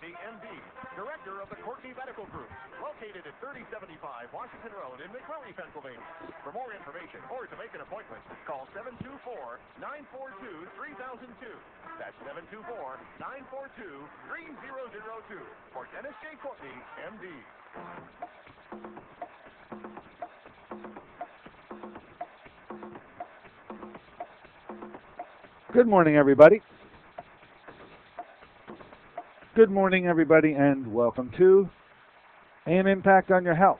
Courtney, MD, Director of the Courtney Medical Group, located at 3075 Washington Road in McClellan, Pennsylvania. For more information or to make an appointment, call 724-942-3002. That's 724-942-3002 for Dennis J. Courtney, MD. Good morning, everybody. Good morning, everybody, and welcome to AM Impact on Your Health.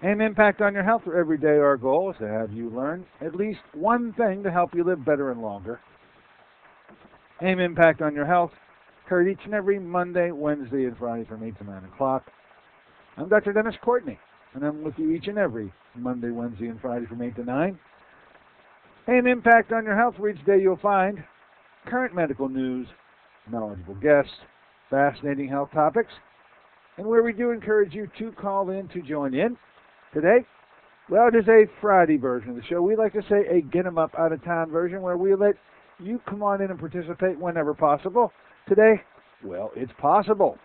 AM Impact on Your Health, where every day our goal is to have you learn at least one thing to help you live better and longer. AM Impact on Your Health, heard each and every Monday, Wednesday, and Friday from 8 to 9 o'clock. I'm Dr. Dennis Courtney, and I'm with you each and every Monday, Wednesday, and Friday from 8 to 9. AM Impact on Your Health, where each day you'll find current medical news, knowledgeable guests, fascinating health topics, and where we do encourage you to call in to join in. Today, well, it is a Friday version of the show. We like to say a get 'em up out of town version where we let you come on in and participate whenever possible. Today, well, it's possible.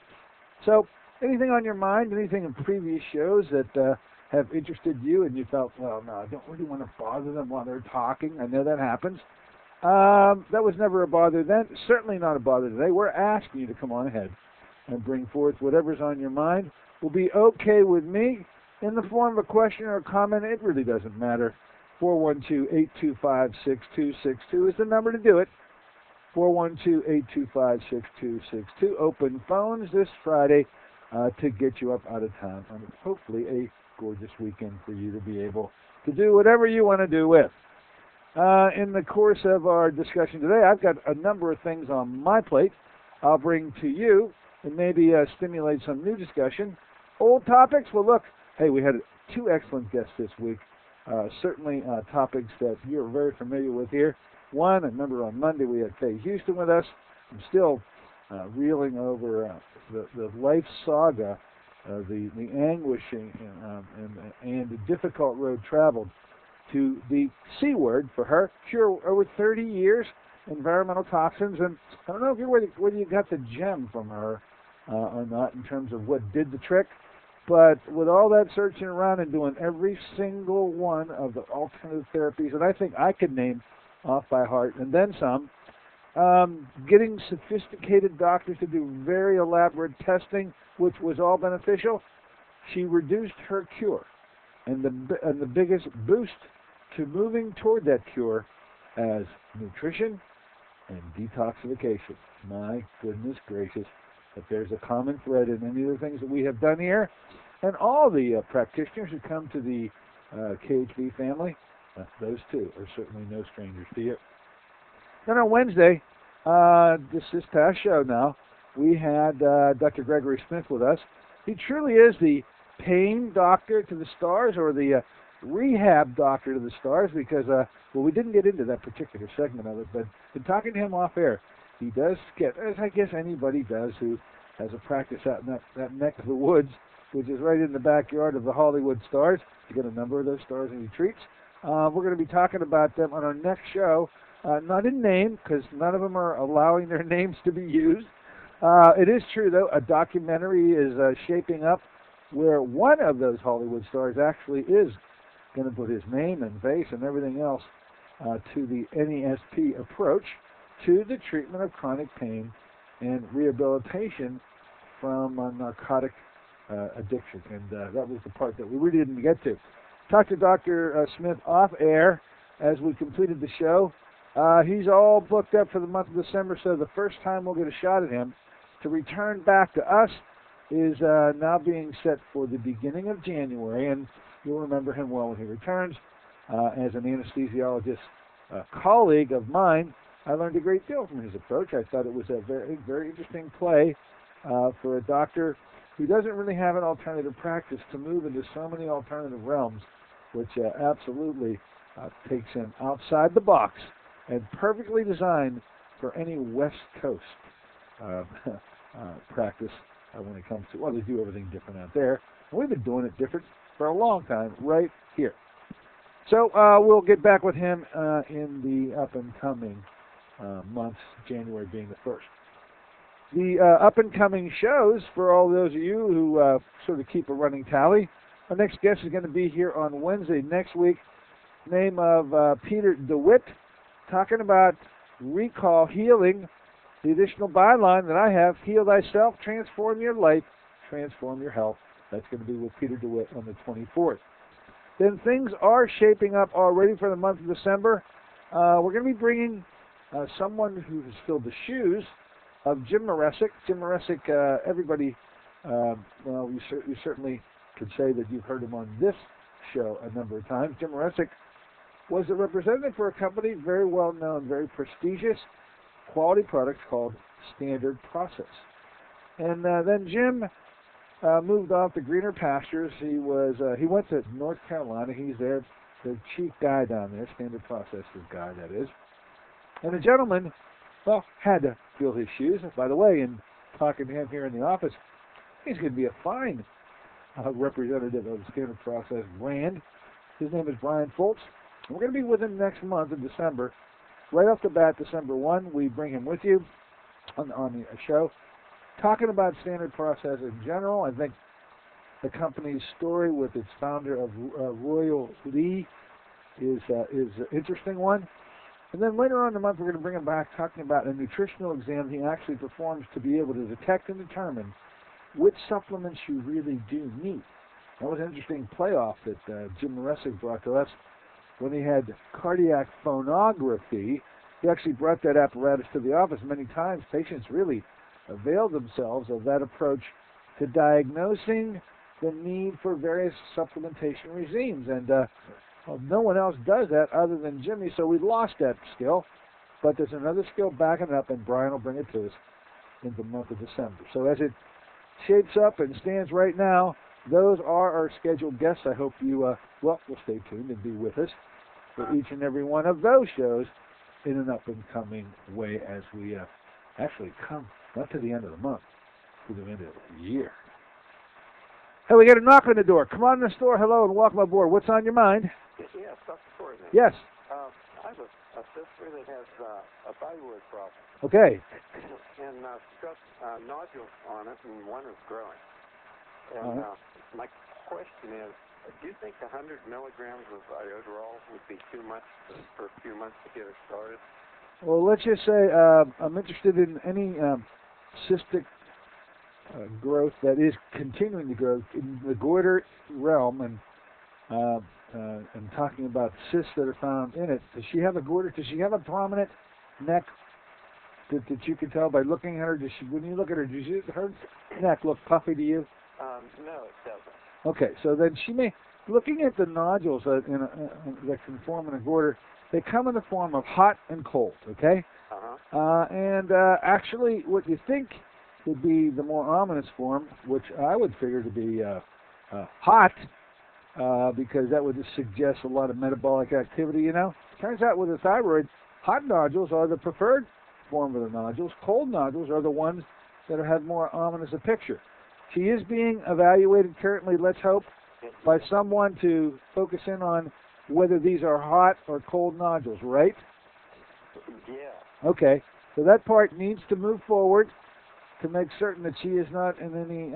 So, anything on your mind, anything in previous shows that have interested you and you felt, well, no, I don't really want to bother them while they're talking. I know that happens. That was never a bother then, certainly not a bother today. We're asking you to come on ahead and bring forth whatever's on your mind. Will be okay with me in the form of a question or a comment. It really doesn't matter. 412-825-6262 is the number to do it. 412-825-6262. Open phones this Friday to get you up out of town on hopefully a gorgeous weekend for you to be able to do whatever you want to do with. In the course of our discussion today, I've got a number of things on my plate I'll bring to you and maybe stimulate some new discussion. Old topics, well, look, hey, we had two excellent guests this week. Certainly topics that you're very familiar with here. One, I remember on Monday we had Faye Houston with us. I'm still reeling over the life saga, the anguishing and the difficult road traveled to the C word for her. Cure over 30 years, environmental toxins, and I don't know if whether you got the gem from her or not in terms of what did the trick, but with all that searching around and doing every single one of the alternative therapies that I think I could name off by heart and then some, getting sophisticated doctors to do very elaborate testing, which was all beneficial, she reduced her cure. And the biggest boost to moving toward that cure as nutrition and detoxification. My goodness gracious, if there's a common thread in any of the things that we have done here, and all the practitioners who come to the KHB family, those two are certainly no strangers to you. Then on Wednesday, this past show now, we had Dr. Gregory Smith with us. He truly is the pain doctor to the stars, or the rehab doctor to the stars, because, well, we didn't get into that particular segment of it, but in talking to him off air, he does get, as I guess anybody does who has a practice out in that neck of the woods, which is right in the backyard of the Hollywood stars. You get a number of those stars and he treats. We're going to be talking about them on our next show, not in name, because none of them are allowing their names to be used. It is true, though, a documentary is shaping up where one of those Hollywood stars actually is going to put his name and face and everything else to the NESP approach to the treatment of chronic pain and rehabilitation from narcotic addiction. And that was the part that we really didn't get to. Talked to Dr. Smith off air as we completed the show. He's all booked up for the month of December, so the first time we'll get a shot at him to return back to us is now being set for the beginning of January, and you'll remember him well when he returns. As an anesthesiologist colleague of mine, I learned a great deal from his approach. I thought it was a very, very interesting play for a doctor who doesn't really have an alternative practice to move into so many alternative realms, which absolutely takes him outside the box and perfectly designed for any West Coast practice when it comes to, well, they do everything different out there. And we've been doing it different for a long time right here. So we'll get back with him in the up-and-coming months, January being the first. The up-and-coming shows, for all those of you who sort of keep a running tally, our next guest is going to be here on Wednesday next week. Name of Peter DeWitt, talking about recall healing. The additional byline that I have, heal thyself, transform your life, transform your health. That's going to be with Peter DeWitt on the 24th. Then things are shaping up already for the month of December. We're going to be bringing someone who has filled the shoes of Jim Maresic. Jim Maresic, everybody, well, you certainly could say that you've heard him on this show a number of times. Jim Maresic was a representative for a company very well known, very prestigious, quality products called Standard Process. And then Jim moved off to greener pastures. He went to North Carolina. He's the chief guy down there, Standard Process's guy, that is. And the gentleman, well, had to fill his shoes. By the way, in talking to him here in the office, he's going to be a fine representative of the Standard Process brand. His name is Brian Foltz. And we're going to be with him next month in December. Right off the bat, December 1, we bring him with you on the show, talking about Standard Process in general. I think the company's story with its founder of Royal Lee is an interesting one. And then later on in the month, we're going to bring him back talking about a nutritional exam he actually performs to be able to detect and determine which supplements you really do need. That was an interesting playoff that Jim Maresic brought to us when he had cardiac phonography. He actually brought that apparatus to the office. Many times, patients really availed themselves of that approach to diagnosing the need for various supplementation regimes. And well, no one else does that other than Jimmy, so we lost that skill. But there's another skill backing up, and Brian will bring it to us in the month of December. So as it shapes up and stands right now, those are our scheduled guests. I hope you, will stay tuned and be with us for each and every one of those shows in an up-and-coming way as we actually come, not to the end of the month, to the end of the year. Hey, we got a knock on the door. Come on in the store. Hello, and welcome aboard. What's on your mind? Yes, Dr. Courtney. Yes. I have a sister that has a thyroid problem. Okay. And she's got nodules on it, and one is growing. And my question is, do you think 100 milligrams of iodoral would be too much for a few months to get her started? Well, let's just say I'm interested in any cystic growth that is continuing to grow in the goiter realm, and talking about cysts that are found in it. Does she have a goiter? Does she have a prominent neck that you can tell by looking at her? When you look at her, does her neck look puffy to you? No, it doesn't. Okay, so then she may, looking at the nodules that can form in a goiter, they come in the form of hot and cold, okay? Actually, what you think would be the more ominous form, which I would figure to be hot, because that would suggest a lot of metabolic activity, you know? Turns out with the thyroid, hot nodules are the preferred form of the nodules. Cold nodules are the ones that have more ominous a picture. She is being evaluated currently, let's hope, by someone to focus in on whether these are hot or cold nodules, right? Yeah. Okay, so that part needs to move forward to make certain that she is not in any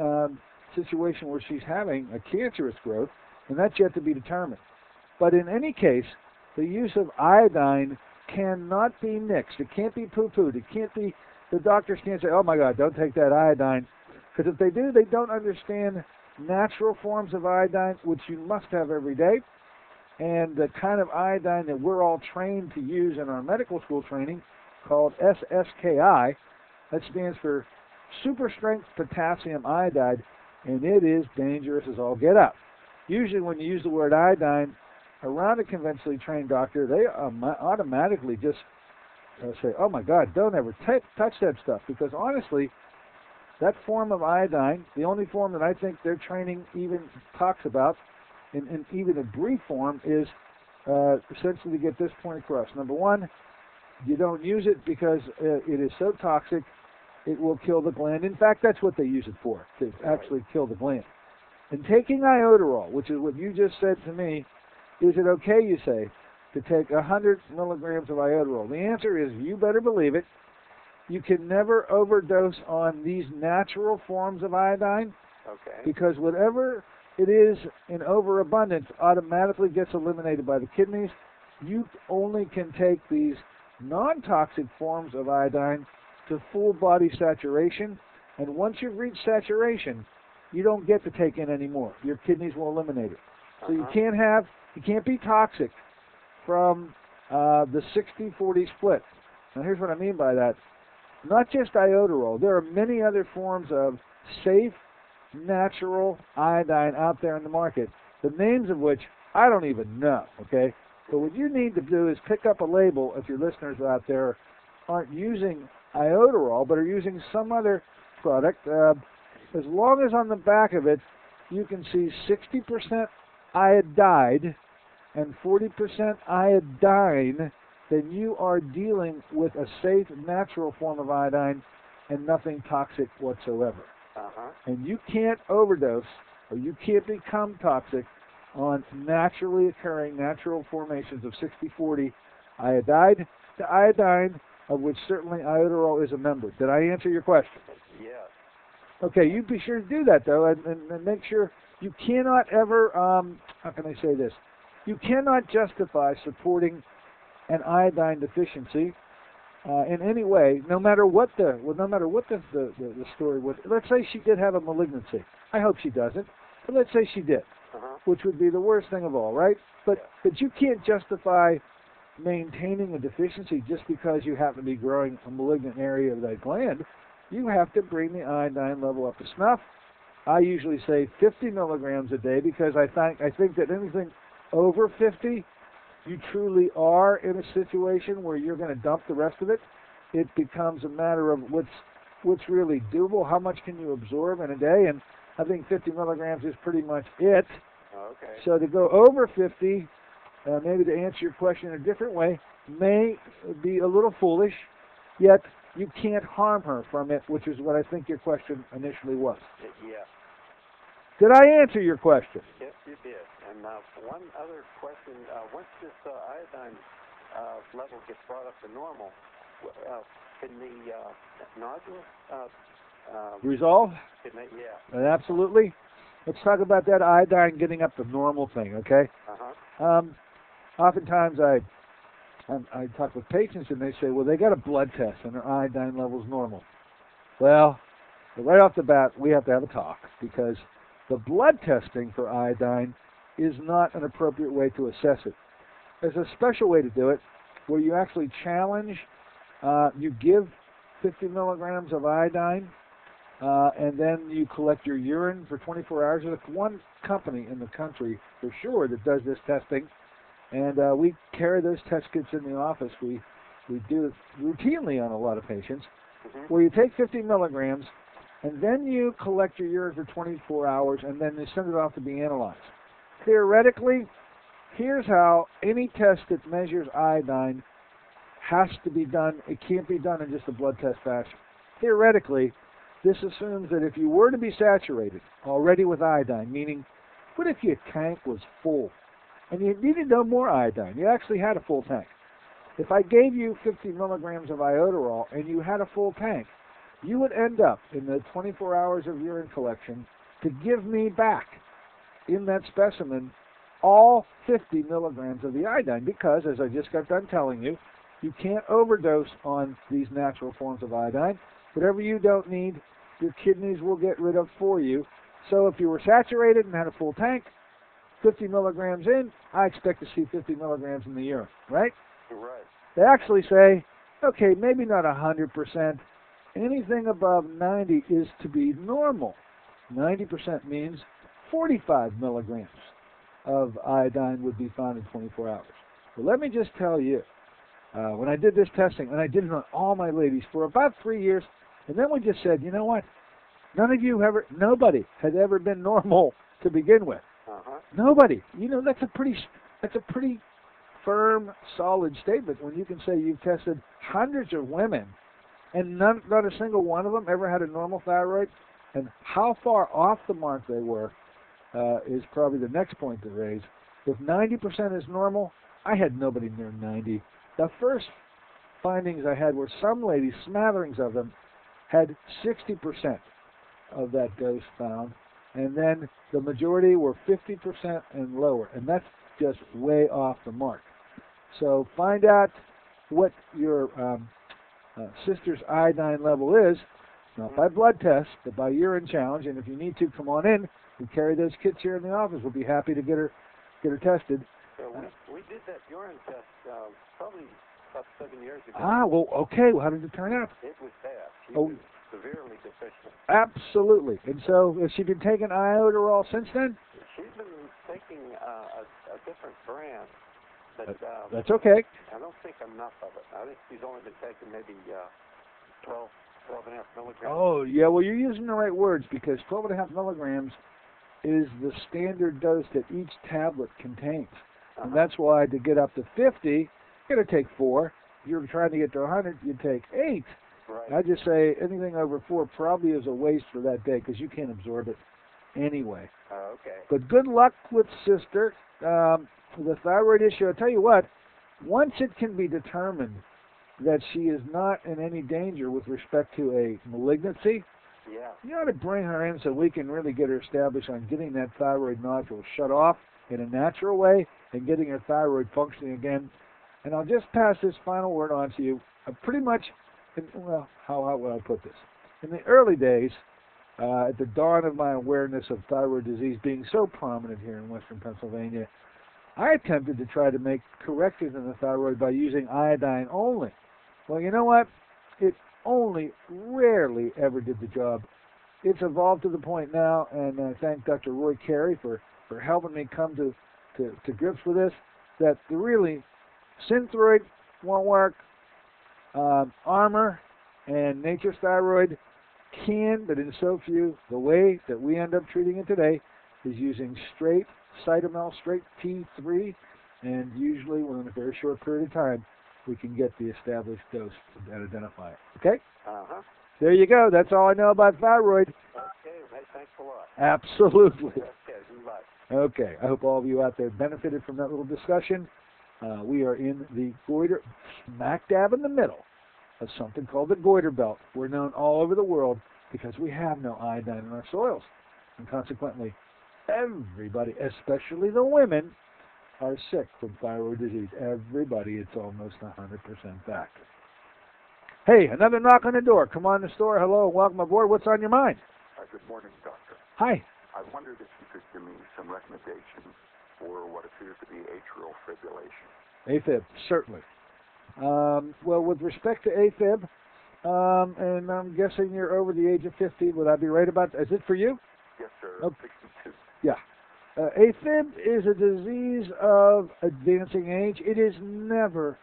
situation where she's having a cancerous growth, and that's yet to be determined. But in any case, the use of iodine cannot be nixed. It can't be poo-pooed. It can't be, the doctors can't say, oh my God, don't take that iodine. Because if they do, they don't understand natural forms of iodine, which you must have every day, and the kind of iodine that we're all trained to use in our medical school training, called SSKI. That stands for super strength potassium iodide, and it is dangerous as all get up. Usually when you use the word iodine around a conventionally trained doctor, they automatically just say, oh my God, don't ever touch that stuff, because honestly, that form of iodine, the only form that I think their training even talks about, in even a brief form, is essentially to get this point across. Number one, you don't use it because it is so toxic, it will kill the gland. In fact, that's what they use it for, to actually kill the gland. And taking iodoral, which is what you just said to me, is it okay, you say, to take 100 milligrams of iodoral? The answer is, you better believe it. you can never overdose on these natural forms of iodine, Okay. because whatever it is in overabundance automatically gets eliminated by the kidneys. You only can take these non-toxic forms of iodine to full body saturation, and once you've reached saturation, you don't get to take in any more. Your kidneys will eliminate it. So you can't be toxic from the 60-40 split. Now here's what I mean by that. Not just iodoral. There are many other forms of safe, natural iodine out there in the market, the names of which I don't even know, okay? So what you need to do is pick up a label if your listeners out there aren't using iodoral but are using some other product. As long as on the back of it you can see 60% iodide and 40% iodine, then you are dealing with a safe, natural form of iodine and nothing toxic whatsoever. And you can't overdose or you can't become toxic on naturally occurring natural formations of 60-40 iodide to iodine, of which certainly iodoral is a member. Did I answer your question? Yes. Okay, you be sure to do that, though, and make sure you cannot ever, how can I say this? You cannot justify supporting an iodine deficiency in any way, no matter what the story was. Let's say she did have a malignancy. I hope she doesn't, but let's say she did, which would be the worst thing of all, right? But you can't justify maintaining a deficiency just because you happen to be growing a malignant area of that gland. You have to bring the iodine level up to snuff. I usually say 50 milligrams a day because I think that anything over 50, you truly are in a situation where you're going to dump the rest of it. It becomes a matter of what's really doable, how much can you absorb in a day, and I think 50 milligrams is pretty much it. Okay. So to go over 50, maybe to answer your question in a different way, may be a little foolish, yet you can't harm her from it, which is what I think your question initially was. Yeah. Did I answer your question? Yes, you did. And one other question, once this iodine level gets brought up to normal, can the nodule Resolve? Yeah. Absolutely. Let's talk about that iodine getting up to normal thing, okay? Oftentimes I talk with patients and they say, well, they got a blood test and their iodine level's normal. Well, right off the bat, we have to have a talk because the blood testing for iodine is not an appropriate way to assess it. There's a special way to do it where you actually challenge, you give 50 milligrams of iodine, and then you collect your urine for 24 hours. There's one company in the country for sure that does this testing, and we carry those test kits in the office. We do it routinely on a lot of patients, where you take 50 milligrams, and then you collect your urine for 24 hours, and then they send it off to be analyzed. Theoretically, here's how any test that measures iodine has to be done. It can't be done in just a blood test fashion. Theoretically, this assumes that if you were to be saturated already with iodine, meaning what if your tank was full and you needed no more iodine, you actually had a full tank. If I gave you 50 milligrams of iodoral and you had a full tank, you would end up in the 24 hours of urine collection to give me back in that specimen all 50 milligrams of the iodine because, as I just got done telling you, you can't overdose on these natural forms of iodine. Whatever you don't need, your kidneys will get rid of for you. So if you were saturated and had a full tank, 50 milligrams in, I expect to see 50 milligrams in the urine, right? Right. They actually say, okay, maybe not 100%. Anything above 90 is to be normal. 90% means 45 milligrams of iodine would be found in 24 hours. But let me just tell you, when I did this testing, and I did it on all my ladies for about 3 years, and then we just said, you know what? Nobody had ever been normal to begin with. Nobody. You know, that's a pretty firm, solid statement when you can say you've tested hundreds of women and not a single one of them ever had a normal thyroid. And how far off the mark they were is probably the next point to raise. If 90% is normal, I had nobody near 90. The first findings I had were some ladies, smatterings of them, had 60% of that dose found, and then the majority were 50% and lower, and that's just way off the mark. So find out what your sister's iodine level is, not by blood test, but by urine challenge, and if you need to, come on in. We carry those kits here in the office. We'll be happy to get her tested. So we did that urine test probably about 7 years ago. Ah, well, okay. Well, how did it turn out? It was bad. She Oh. was severely deficient. Absolutely. And so, has she been taking iodoral since then? She's been taking a different brand, but That's okay. I don't think enough of it. I think she's only been taking maybe 12.5 milligrams. Oh, yeah. Well, you're using the right words, because 12.5 milligrams is the standard dose that each tablet contains. And that's why to get up to 50, you're going to take 4. If you're trying to get to 100, you take 8. Right. I just say anything over 4 probably is a waste for that day, because you can't absorb it anyway. Okay. But good luck with sister. The thyroid issue, I'll tell you what, once it can be determined that she is not in any danger with respect to a malignancy, Yeah. you ought to bring her in so we can really get her established on getting that thyroid nodule shut off in a natural way and getting her thyroid functioning again. And I'll just pass this final word on to you. Pretty much, well, how would I put this? In the early days, at the dawn of my awareness of thyroid disease being so prominent here in western Pennsylvania, I attempted to try to make corrections in the thyroid by using iodine only. Well, you know what? It only rarely ever did the job. It's evolved to the point now, and I thank Dr. Roy Carey for helping me come to grips with this, that the really Synthroid won't work, Armor and Nature's Thyroid can, but in so few. The way that we end up treating it today is using straight Cytomel, straight T3, and usually within a very short period of time, we can get the established dose and identify it. Okay? Uh-huh. There you go. That's all I know about thyroid. Okay, mate, thanks a lot. Absolutely. Okay, bye. Okay. I hope all of you out there benefited from that little discussion. We are in the goiter, smack dab in the middle of something called the goiter belt. We're known all over the world because we have no iodine in our soils. And consequently, everybody, especially the women, are sick from thyroid disease. Everybody, it's almost 100% fact. Hey, another knock on the door. Come on in the store. Hello, and welcome aboard. What's on your mind? Good morning, Doctor. Hi. I wondered if you could give me some recommendations for what appears to be atrial fibrillation. AFib, certainly. Well, with respect to AFib, and I'm guessing you're over the age of 50. Would I be right about that? Is it for you? Yes, sir. Okay. 62. Yeah. AFib is a disease of advancing age. It is never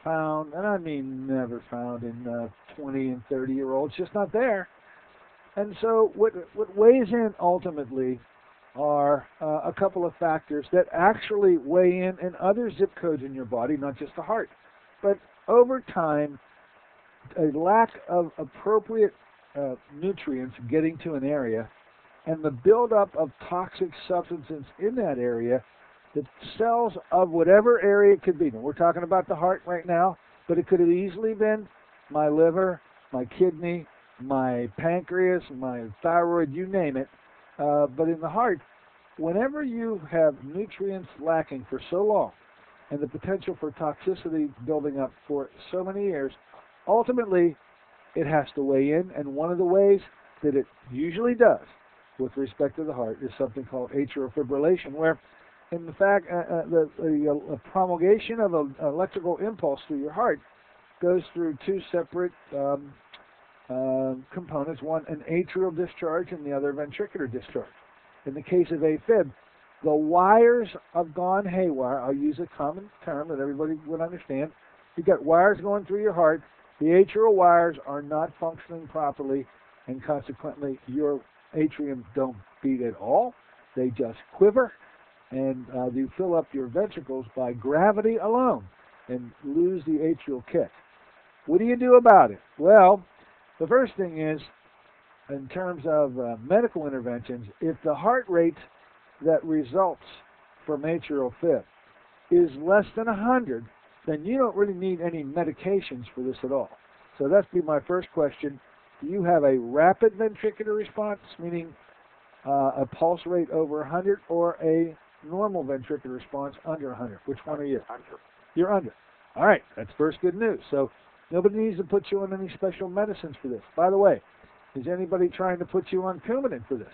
found, and I mean never found in 20 and 30-year-olds. Just not there. And so what weighs in ultimately are a couple of factors that actually weigh in other zip codes in your body, not just the heart. But over time, a lack of appropriate nutrients getting to an area and the buildup of toxic substances in that area, the cells of whatever area it could be. Now, we're talking about the heart right now, but it could have easily been my liver, my kidney, my pancreas, my thyroid, you name it. But in the heart, whenever you have nutrients lacking for so long and the potential for toxicity building up for so many years, ultimately it has to weigh in. And one of the ways that it usually does with respect to the heart is something called atrial fibrillation, where in fact the promulgation of an electrical impulse through your heart goes through two separate components, one an atrial discharge and the other ventricular discharge. In the case of AFib, the wires have gone haywire. I'll use a common term that everybody would understand. You've got wires going through your heart. The atrial wires are not functioning properly, and consequently your atrium don't beat at all. They just quiver, and you fill up your ventricles by gravity alone and lose the atrial kick. What do you do about it? Well, the first thing is, in terms of medical interventions, if the heart rate that results from atrial fib is less than 100, then you don't really need any medications for this at all. So that's be my first question. Do you have a rapid ventricular response, meaning a pulse rate over 100, or a normal ventricular response under 100? Which one are you? Under. You're under. All right, that's first good news. So nobody needs to put you on any special medicines for this. By the way, is anybody trying to put you on Coumadin for this?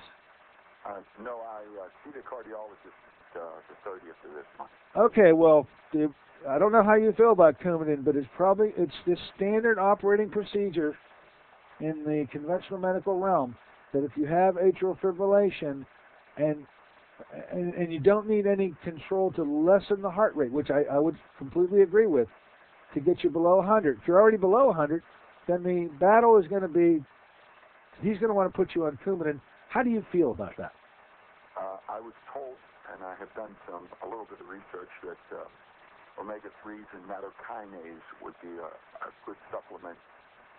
No, I see the cardiologist the 30th of this month. Okay, well, I don't know how you feel about Coumadin, but it's this standard operating procedure in the conventional medical realm that if you have atrial fibrillation and you don't need any control to lessen the heart rate, which I would completely agree with, to get you below 100. If you're already below 100, then the battle is going to be, he's going to want to put you on Coumadin. How do you feel about that? I was told, and I have done a little bit of research, that omega-3s and nattokinase would be a good supplement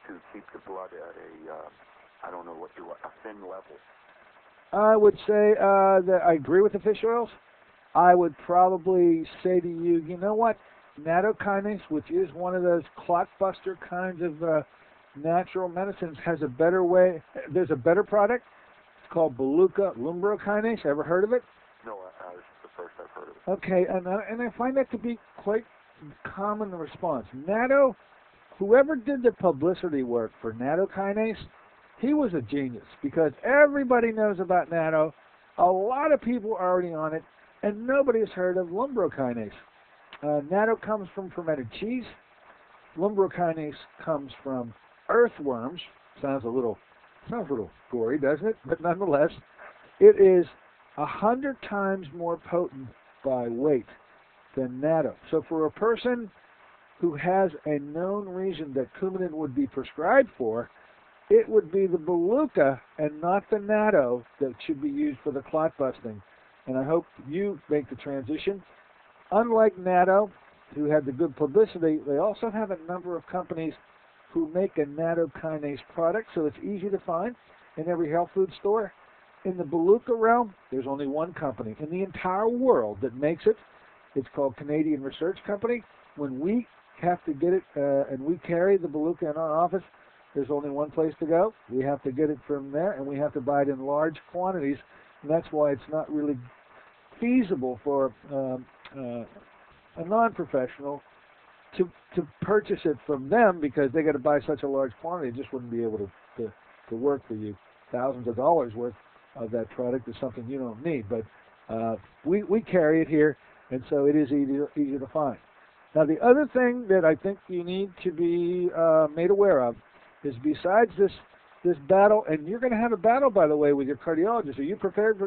to keep the blood at a thin level. I would say that I agree with the fish oils. I would probably say to you, you know what? Nattokinase, which is one of those clot buster kinds of natural medicines, has a better way. There's a better product. It's called Beluca lumbrokinase. Ever heard of it? No, this is the first I've heard of it. Okay, and I find that to be quite common in response. Whoever did the publicity work for nattokinase, he was a genius, because everybody knows about natto. A lot of people are already on it, and nobody's heard of lumbrokinase. Natto comes from fermented cheese. Lumbrokinase comes from earthworms. Sounds a little gory, doesn't it? But nonetheless, it is 100 times more potent by weight than natto. So for a person who has a known reason that Coumadin would be prescribed for, it would be the Beluca and not the natto that should be used for the clot busting. And I hope you make the transition. Unlike natto, who had the good publicity, they also have a number of companies who make a nattokinase product, so it's easy to find in every health food store. In the Beluca realm, there's only one company in the entire world that makes it. It's called Canadian Research Company. When we have to get it, and we carry the Beluca in our office, there's only one place to go. We have to get it from there, and we have to buy it in large quantities, and that's why it's not really feasible for a non-professional to purchase it from them, because they got to buy such a large quantity. It just wouldn't be able to work for you. Thousands of dollars worth of that product is something you don't need, but we carry it here, and so it is easy to find. Now, the other thing that I think you need to be made aware of is, besides this battle, and you're going to have a battle, by the way, with your cardiologist. Are you prepared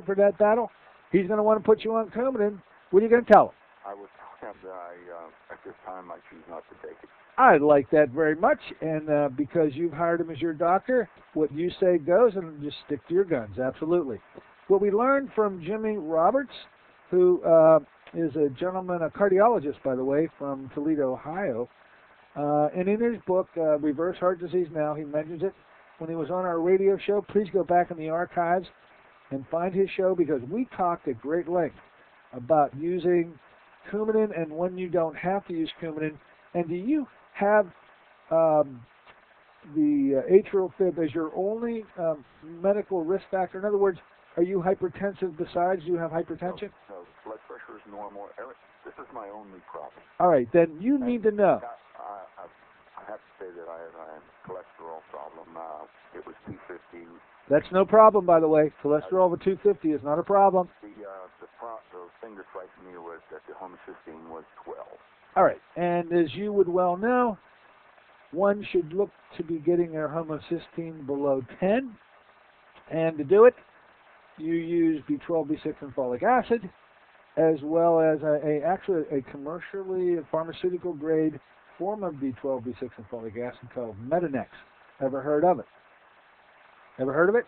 for that battle? He's going to want to put you on Coumadin. What are you going to tell him? I would tell him that at this time I choose not to take it. I like that very much, and because you've hired him as your doctor, what you say goes, and just stick to your guns. Absolutely. What we learned from Jimmy Roberts, who is a gentleman, a cardiologist, by the way, from Toledo, Ohio, and in his book, Reverse Heart Disease Now, he mentions it when he was on our radio show. Please go back in the archives and find his show, because we talked at great length about using Coumadin and when you don't have to use Coumadin. And do you have the atrial fib as your only medical risk factor? In other words, are you hypertensive besides? Do you have hypertension? No, blood pressure is normal. This is my only problem. All right, then you need to know. I have to say that I have a cholesterol problem. It was 250. That's no problem, by the way. Cholesterol over 250 is not a problem. The thing that frightened me was that the homocysteine was 12. All right, and as you would well know, one should look to be getting their homocysteine below 10. And to do it, you use B12, B6, and folic acid, as well as actually a commercially pharmaceutical grade form of B12, B6, and folic acid called Metanex. Ever heard of it? Ever heard of it?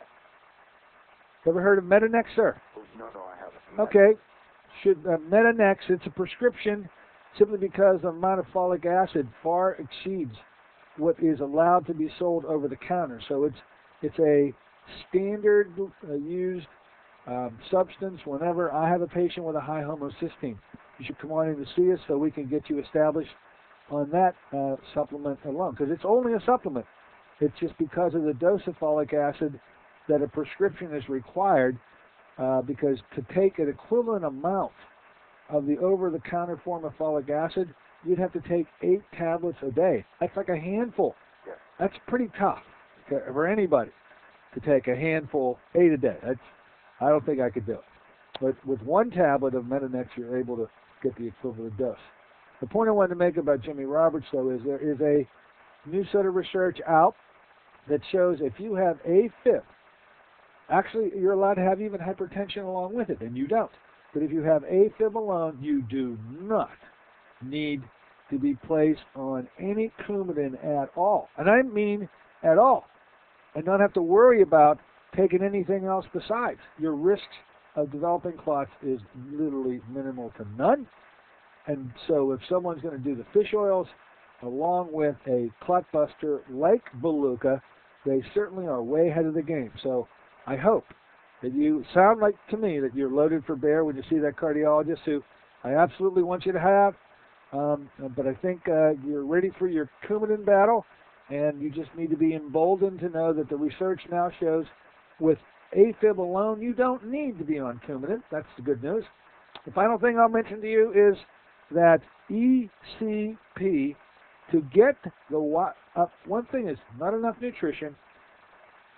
Ever heard of Metanex, sir? No, I haven't. Okay. Metanex, it's a prescription simply because the amount of folic acid far exceeds what is allowed to be sold over the counter. So it's a standard used substance whenever I have a patient with a high homocysteine. you should come on in to see us so we can get you established on that supplement alone, because it's only a supplement. It's just because of the dose of folic acid that a prescription is required, because to take an equivalent amount of the over-the-counter form of folic acid, you'd have to take 8 tablets a day. That's like a handful. Yes. That's pretty tough for anybody to take a handful, 8 a day. I don't think I could do it. But with 1 tablet of Metanex, you're able to get the equivalent dose. The point I wanted to make about Jimmy Roberts, though, is there is a new set of research out that shows if you have AFib, actually you're allowed to have even hypertension along with it, and you don't. But if you have AFib alone, you do not need to be placed on any Coumadin at all. And I mean at all. And not have to worry about taking anything else besides. Your risks of developing clots is literally minimal to none. And so if someone's going to do the fish oils along with a clot buster like Beluga, they certainly are way ahead of the game. So I hope that you sound like to me that you're loaded for bear when you see that cardiologist, who I absolutely want you to have. But I think you're ready for your Coumadin battle, and you just need to be emboldened to know that the research now shows with AFib alone, you don't need to be on Coumadin. That's the good news. The final thing I'll mention to you is that ECP, to get the one thing is not enough nutrition,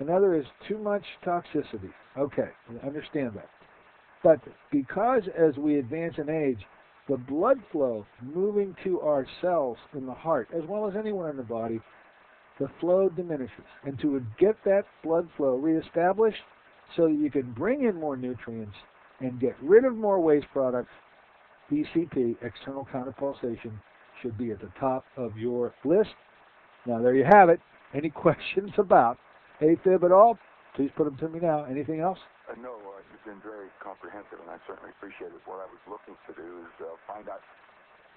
another is too much toxicity. Okay, I understand that. But because as we advance in age, the blood flow moving to our cells in the heart, as well as anywhere in the body, the flow diminishes. And to get that blood flow reestablished so that you can bring in more nutrients and get rid of more waste products, ECP, external counterpulsation, should be at the top of your list. Now, there you have it. Any questions about AFib at all? Please put them to me now. Anything else? No, you've been very comprehensive, and I certainly appreciate it. What I was looking to do is find out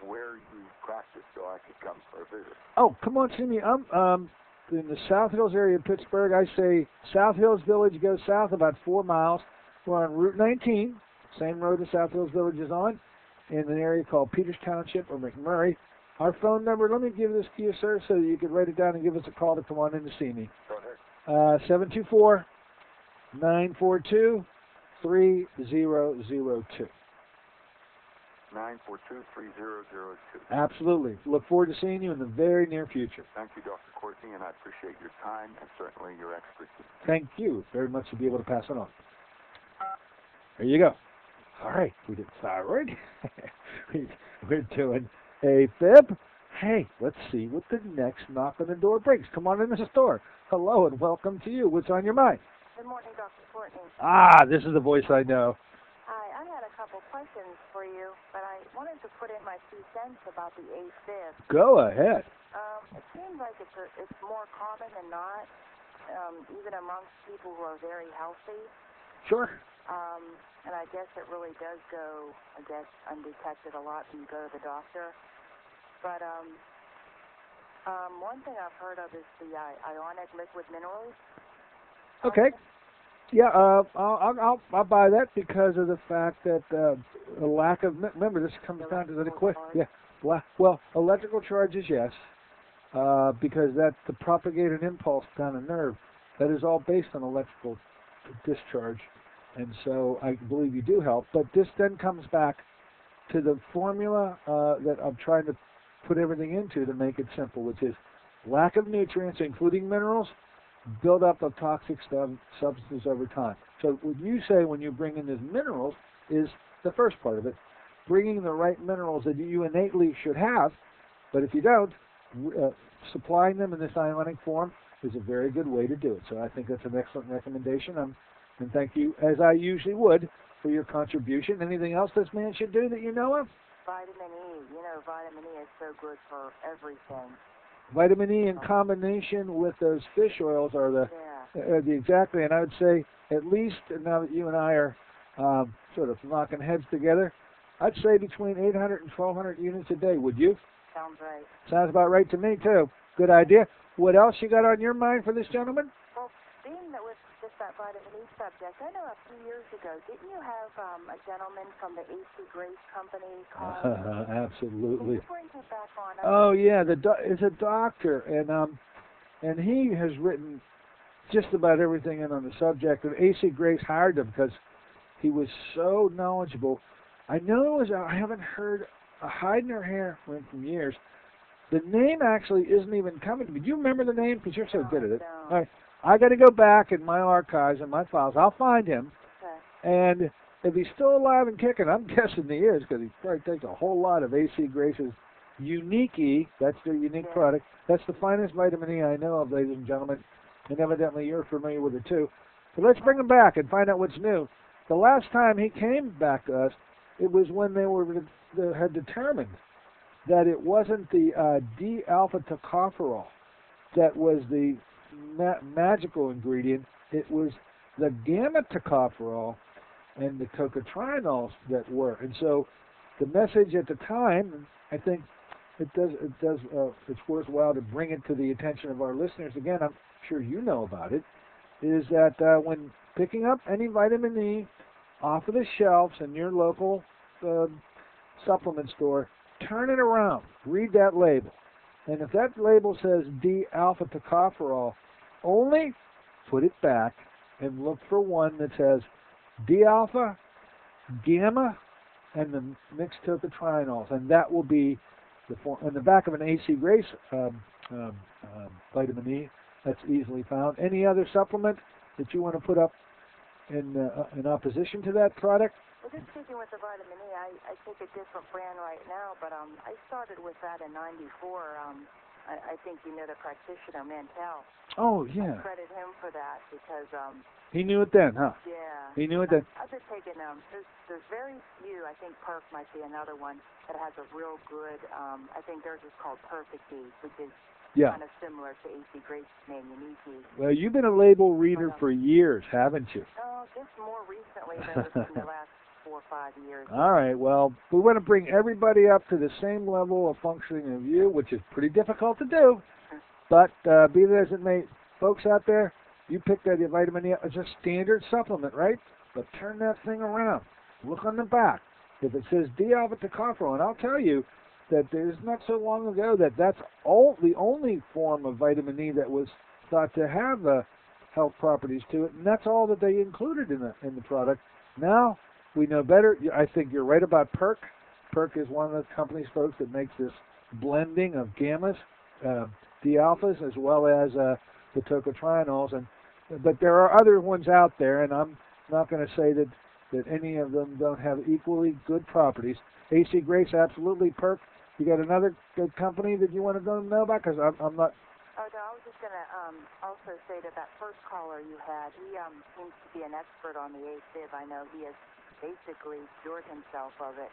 where you practice so I could come for a visit. Oh, come on, see me. I'm in the South Hills area of Pittsburgh. I say South Hills Village goes south about 4 miles. We're on Route 19, same road that South Hills Village is on, in an area called Peters Township or McMurray. Our phone number, let me give this to you, sir, so that you can write it down and give us a call to come on in to see me. Go ahead. 724-942-3002. 942-3002. Absolutely. Look forward to seeing you in the very near future. Thank you, Dr. Courtney, and I appreciate your time and certainly your expertise. Thank you very much to be able to pass it on. There you go. All right, we did thyroid. We're doing AFib. Hey, let's see what the next knock on the door brings. Come on in the store. Hello and welcome to you. What's on your mind? Good morning, Dr. Courtney. Ah, this is the voice I know. Hi, I had a couple questions for you, but I wanted to put in my 2 cents about the AFib. Go ahead. It seems like it's more common than not, even amongst people who are very healthy. Sure. And I guess it really does go, undetected a lot when you go to the doctor. But one thing I've heard of is the ionic liquid minerals. Okay. Yeah, I'll buy that because of the fact that the lack of, remember, this comes down to the question. Yeah. Well, electrical charges, yes, because that's to propagate an impulse down a nerve. That is all based on electrical discharge. And so I believe you do help. But this then comes back to the formula that I'm trying to put everything into to make it simple, which is lack of nutrients, including minerals, build up of toxic substances over time. So what you say when you bring in these minerals is the first part of it, bringing the right minerals that you innately should have, but if you don't, supplying them in this ionic form is a very good way to do it. So I think that's an excellent recommendation. And thank you, as I usually would, for your contribution. Anything else this man should do that you know of? Vitamin E. You know, vitamin E is so good for everything. Vitamin E in combination with those fish oils are the exactly, and I would say at least, now that you and I are sort of knocking heads together, I'd say between 800 and 1,200 units a day. Would you? Sounds right. Sounds about right to me, too. Good idea. What else you got on your mind for this gentleman? Well, being that with just that vitamin E subject, I know a few years ago, didn't you have a gentleman from the AC Grace company called? Absolutely. Can you bring him back on? Oh yeah, it's a doctor, and he has written just about everything in on the subject. And AC Grace hired him because he was so knowledgeable. I know I haven't heard a hide in her hair from years. The name actually isn't even coming to me. Do you remember the name? Because you're so good at it. No. All right. I got to go back in my archives and my files. I'll find him. Okay. And if he's still alive and kicking, I'm guessing he is because he probably takes a whole lot of AC Grace's Unique E. That's their unique product. That's the finest vitamin E I know of, ladies and gentlemen. And evidently you're familiar with it too. So let's bring him back and find out what's new. The last time he came back to us, it was when they had determined that it wasn't the D-alpha tocopherol that was the magical ingredient. It was the gamma tocopherol and the tocotrienols that were. And so the message at the time, I think it's worthwhile to bring it to the attention of our listeners. Again, I'm sure you know about it, is that when picking up any vitamin E off of the shelves in your local supplement store, turn it around, read that label. And if that label says D-alpha tocopherol, only put it back and look for one that says D-alpha, gamma, and the mixed tocotrienols. And that will be in the back of an AC Grace vitamin E. That's easily found. Any other supplement that you want to put up in opposition to that product? Well, just speaking with the vitamin E, I take a different brand right now, but I started with that in '94. I think you know the practitioner, Mantel. Oh, yeah. I credit him for that because... he knew it then, huh? Yeah. He knew it then. I've been taking there's very few, I think Perk might be another one that has a real good, I think theirs is called Perfect E, which is kind of similar to AC Grace's name, Unique E. Well, you've been a label reader for years, haven't you? No, just more recently than within the last 4 or 5 years. All right, well, we want to bring everybody up to the same level of functioning of you, which is pretty difficult to do. But be that as it may, folks out there, you picked that vitamin E as a standard supplement, right? But turn that thing around. Look on the back. If it says D-alpha tocopherol, and I'll tell you that there's not so long ago that's the only form of vitamin E that was thought to have health properties to it, and that's all that they included in the product. Now we know better. I think you're right about Perk. Perk is one of the company's folks that makes this blending of gammas, D-alphas, as well as the tocotrienols. But there are other ones out there, and I'm not going to say that any of them don't have equally good properties. AC Grace, absolutely. Perk, you got another good company that you want to know about? Because I'm not... Oh, no, I was just going to also say that first caller you had, he seems to be an expert on the AFib. I know he has basically cured himself of it.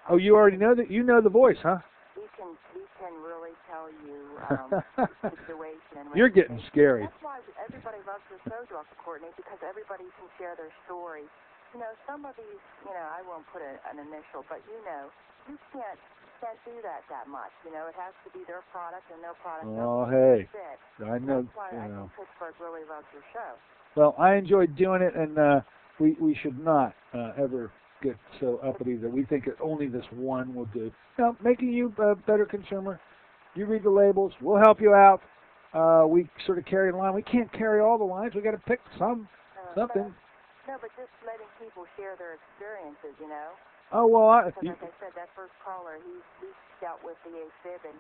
Oh, you already know that? You know the voice, huh? He can really tell you the situation. You're getting scary. That's why everybody loves the show, Dr. Courtney, because everybody can share their story. You know, some of these, I won't put an initial, but you can't do that much. You know, it has to be their product and their product. Oh, hey. Fit. I know. That's why I think Pittsburgh really loves your show. Well, I enjoyed doing it, and we should not ever get so uppity that we think that only this one will do. Now, making you a better consumer, you read the labels, we'll help you out. We sort of carry the line. We can't carry all the lines. We got to pick something. But just letting people share their experiences, Oh, well, because like I said, that first caller, he's dealt with the AFib, and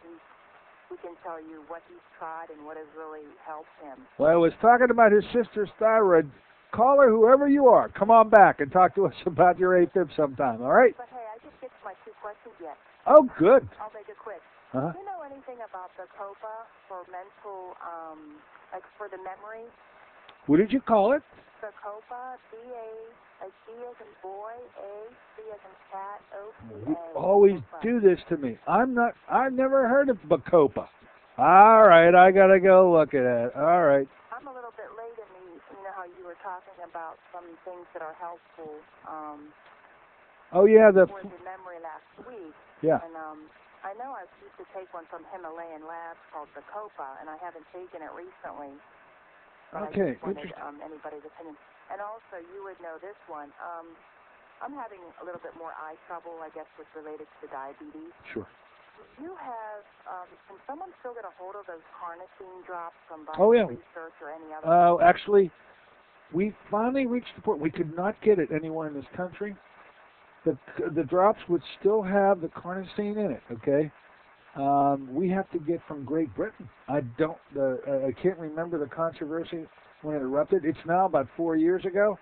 he can tell you what he's tried and what has really helped him. Well, I was talking about his sister's thyroid. Caller, whoever you are, come on back and talk to us about your AFib sometime, all right? But, hey, I didn't get to my 2 questions yet. Oh, good. I'll make it quick. Uh-huh. Do you know anything about the COPA for mental, like for the memory? What did you call it? The COPA, B-A, C as in boy, A, C as in cat, O-P-A. You always do this to me. I've never heard of Bacopa. All right, I got to go look at it. All right. I'm a little bit late in how you were talking about some things that are helpful. Oh, yeah, for the memory last week. Yeah. And I know I used to take one from Himalayan Labs called the COPA, and I haven't taken it recently. But Okay, I just wanted interesting. anybody's opinion. And also, you would know this one. I'm having a little bit more eye trouble, I guess, with related to diabetes. Sure. Do you have, can someone still get a hold of those carnosine drops from Oh, yeah. Research or any other? Actually, we finally reached the point we could not get it anywhere in this country. The drops would still have the carnosine in it, okay? We have to get from Great Britain. I can't remember the controversy when it erupted. It's now about 4 years ago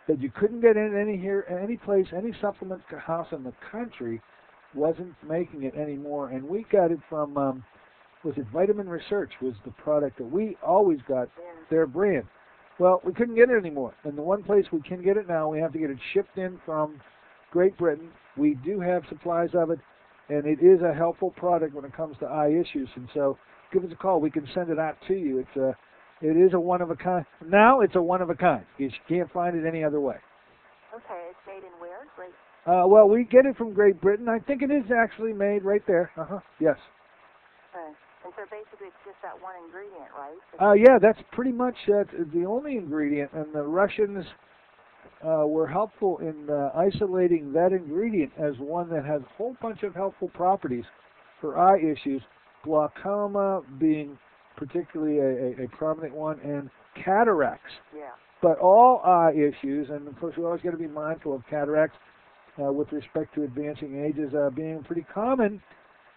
that you couldn't get in any place, any supplement house in the country wasn't making it anymore. And we got it from, was it Vitamin Research was the product that we always got, their brand. Well, we couldn't get it anymore. And the one place we can get it now, we have to get it shipped in from Great Britain. We do have supplies of it, and it is a helpful product when it comes to eye issues. And so give us a call. We can send it out to you. It is a one-of-a-kind. Now it's a one-of-a-kind. You can't find it any other way. Okay, it's made in where? Great. Well, we get it from Great Britain. I think it is actually made right there. Yes. Okay. And so basically it's just that one ingredient, right? Yeah, that's pretty much the only ingredient. And the Russians were helpful in isolating that ingredient as one that has a whole bunch of helpful properties for eye issues, glaucoma being particularly a prominent one, and cataracts. Yeah. But all eye issues, and of course we always got to be mindful of cataracts with respect to advancing ages being pretty common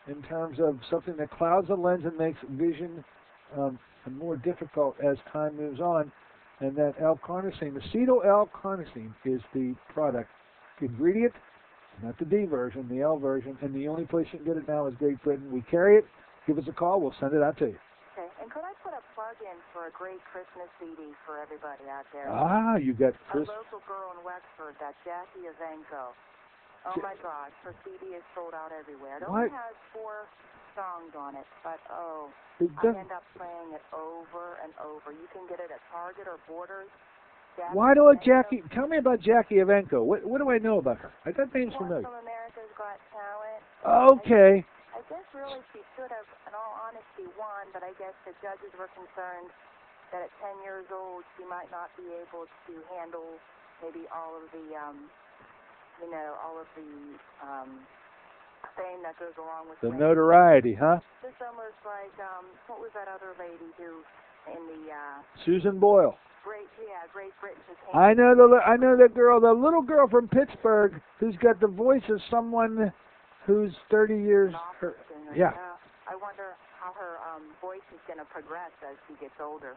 in terms of something that clouds the lens and makes vision more difficult as time moves on. And that L-carnosine, acetyl L-carnosine, is the product ingredient, not the D version, the L version, and the only place you can get it now is Great Britain. We carry it. Give us a call. We'll send it out to you. Okay. And could I put a plug in for a great Christmas CD for everybody out there? Ah, you got Chris. A local girl in Wexford, that Jackie Evenko. Oh my God, her CD is sold out everywhere. It only has 4 songs on it, but I end up playing it over and over. You can get it at Target or Borders. Why do Jackie? Tell me about Jackie Evenko. What do I know about her? That name's familiar. From America's Got Talent. Okay. I guess really she should have, in all honesty, won, but I guess the judges were concerned that at 10 years old she might not be able to handle maybe all of the, all of the fame that goes along with the notoriety, huh? Just almost like, what was that other lady who in the Susan Boyle. Great Britain. I know the girl, the little girl from Pittsburgh who's got the voice of someone who's 30 years. Yeah. I wonder how her voice is going to progress as she gets older.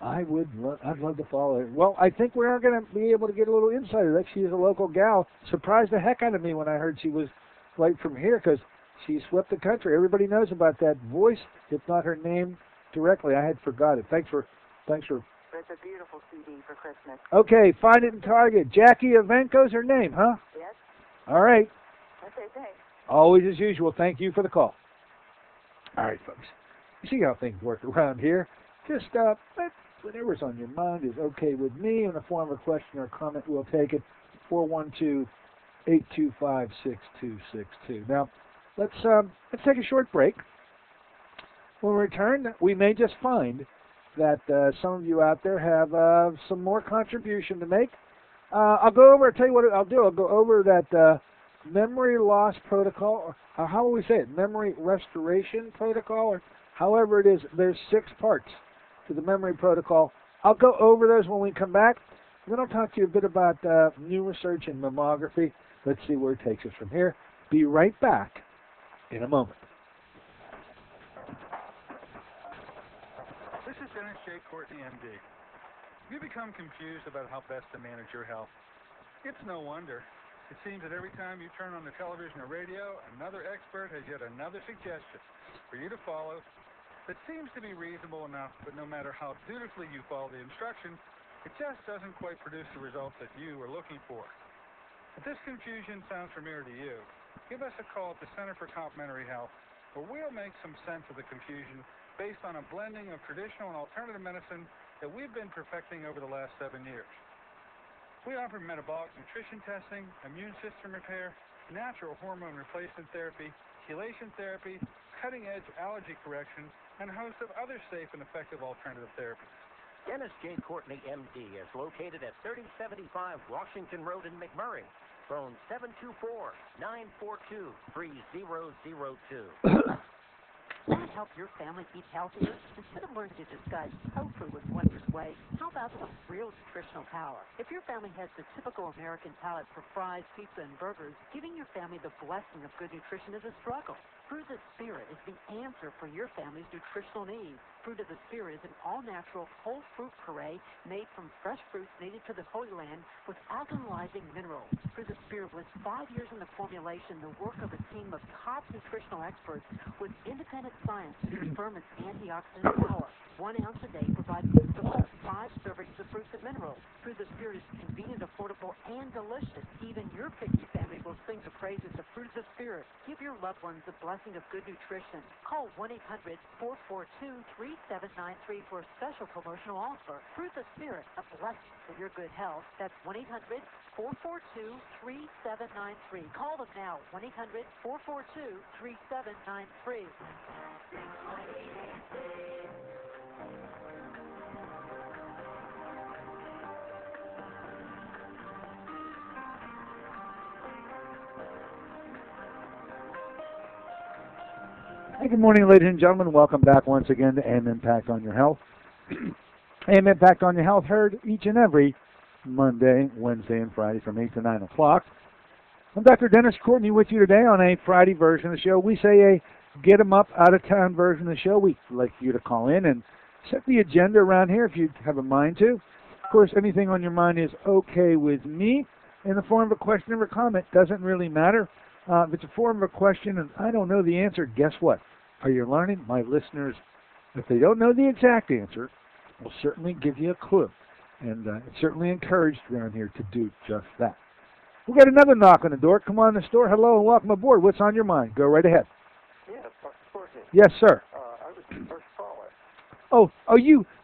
I'd love to follow her. Well, I think we are going to be able to get a little insight of that. She is a local gal. Surprised the heck out of me when I heard she was right from here because she swept the country. Everybody knows about that voice, if not her name directly. I had forgot it. Thanks for. It's a beautiful CD for Christmas. Okay, find it in Target. Jackie Evenko's her name, huh? Yes. All right. Okay, thanks. Always as usual. Thank you for the call. All right, folks. You see how things work around here. Just whatever's on your mind is okay with me. In the form of a question or comment, we'll take it. 412-825-6262. Now, let's take a short break. When we return, we may just find that some of you out there have some more contribution to make. I'll tell you what I'll do. I'll go over that memory loss protocol, or how will we say it? Memory restoration protocol, or however it is. There's 6 parts to the memory protocol. I'll go over those when we come back. Then I'll talk to you a bit about new research in mammography. Let's see where it takes us from here. Be right back in a moment. This is Dennis J. Courtney, MD. Have you become confused about how best to manage your health? It's no wonder. It seems that every time you turn on the television or radio, another expert has yet another suggestion for you to follow that seems to be reasonable enough, but no matter how dutifully you follow the instruction, it just doesn't quite produce the results that you are looking for. If this confusion sounds familiar to you, give us a call at the Center for Complementary Health, where we'll make some sense of the confusion based on a blending of traditional and alternative medicine that we've been perfecting over the last 7 years. We offer metabolic nutrition testing, immune system repair, natural hormone replacement therapy, chelation therapy, cutting-edge allergy correction, and a host of other safe and effective alternative therapies. Dentist J. Courtney, M.D. is located at 3075 Washington Road in McMurray. Phone 724-942-3002. Want to help your family eat healthier? Instead of learning to discuss tofu with wondrous way, how about some real nutritional power? If your family has the typical American palate for fries, pizza, and burgers, giving your family the blessing of good nutrition is a struggle. Fruit of the Spirit is the answer for your family's nutritional needs. Fruit of the Spirit is an all-natural, whole fruit puree made from fresh fruits native to the Holy Land with alkalizing minerals. Fruit of the Spirit was 5 years in the formulation, the work of a team of top nutritional experts with independent science to confirm its antioxidant power. 1 ounce a day provides you with 5 servings of fruits and minerals. Fruit of the Spirit is convenient, affordable, and delicious. Even your picky family will sing the praises of Fruit of the Spirit. Give your loved ones the blessing of good nutrition. Call 1-800-442-3793 for a special promotional offer. Fruit of the Spirit, a blessing for your good health. That's 1-800-442-3793. Call them now, 1-800-442-3793. Hey, good morning, ladies and gentlemen. Welcome back once again to AM Impact on Your Health. AM Impact on Your Health heard each and every Monday, Wednesday, and Friday from 8 to 9 o'clock. I'm Dr. Dennis Courtney with you today on a Friday version of the show. We say a get 'em up, out of town version of the show. We'd like you to call in and set the agenda around here if you have a mind to. Of course, anything on your mind is okay with me. In the form of a question or a comment, doesn't really matter. If it's a form of a question and I don't know the answer, guess what? Are you learning? My listeners, if they don't know the exact answer, will certainly give you a clue. And it's certainly encouraged around here to do just that. We'll get another knock on the door. Come on in the store. Hello and welcome aboard. What's on your mind? Go right ahead. Yeah, Courtney. Yes, sir. I was the first caller. Oh,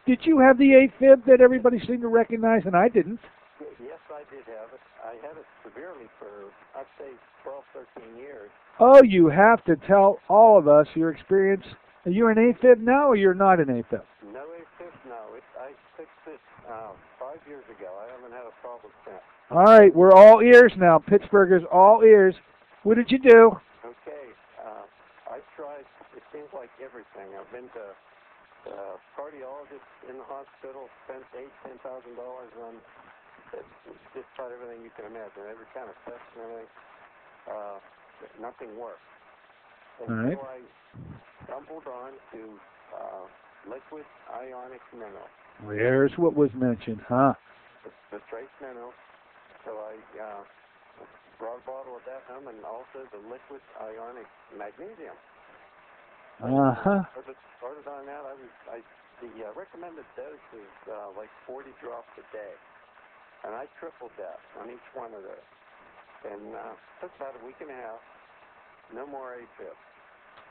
did you have the AFib that everybody seemed to recognize and I didn't? Yes, I did have it. I had it severely for, I'd say, 12, 13 years. Oh, you have to tell all of us your experience. Are you an AFib now or you're not an AFib? No AFib, no. I fixed it 5 years ago. I haven't had a problem since. All right, we're all ears now. Pittsburgh is all ears. What did you do? Okay, I've tried, it seems like everything. I've been to cardiologists in the hospital, spent $8,000, $10,000 on just about everything you can imagine, every kind of test and everything. Nothing worked. And all right. so I stumbled on to liquid ionic mineral. There's what was mentioned, huh? The trace mineral. So I brought a bottle of that home and also the liquid ionic magnesium. Uh-huh. Started on that. The recommended dose is like 40 drops a day. And I tripled that on each one of those. And took about a week and a half. No more AFib.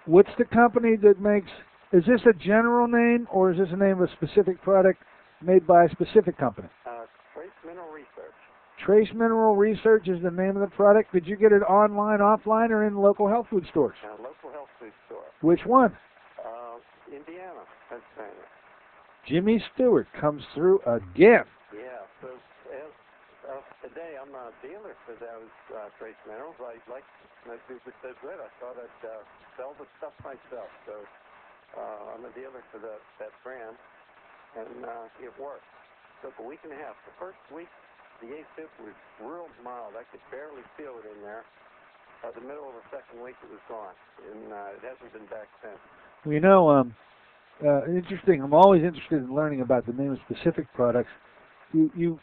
What's the company that makes, is this a general name or is this the name of a specific product made by a specific company? Trace Mineral Research. Trace Mineral Research is the name of the product. Did you get it online, offline, or in local health food stores? Local health food store. Which one? Indiana, Pennsylvania. Jimmy Stewart comes through again. Yeah, so as today I'm a dealer for those trace minerals. I like to do so good. I thought I'd sell the stuff myself. So I'm a dealer for that brand, and it worked. Took a week and a half. The first week, the AFib was real mild. I could barely feel it in there. By the middle of the second week, it was gone, and it hasn't been back since. Well, you know, interesting. I'm always interested in learning about the name of specific products. In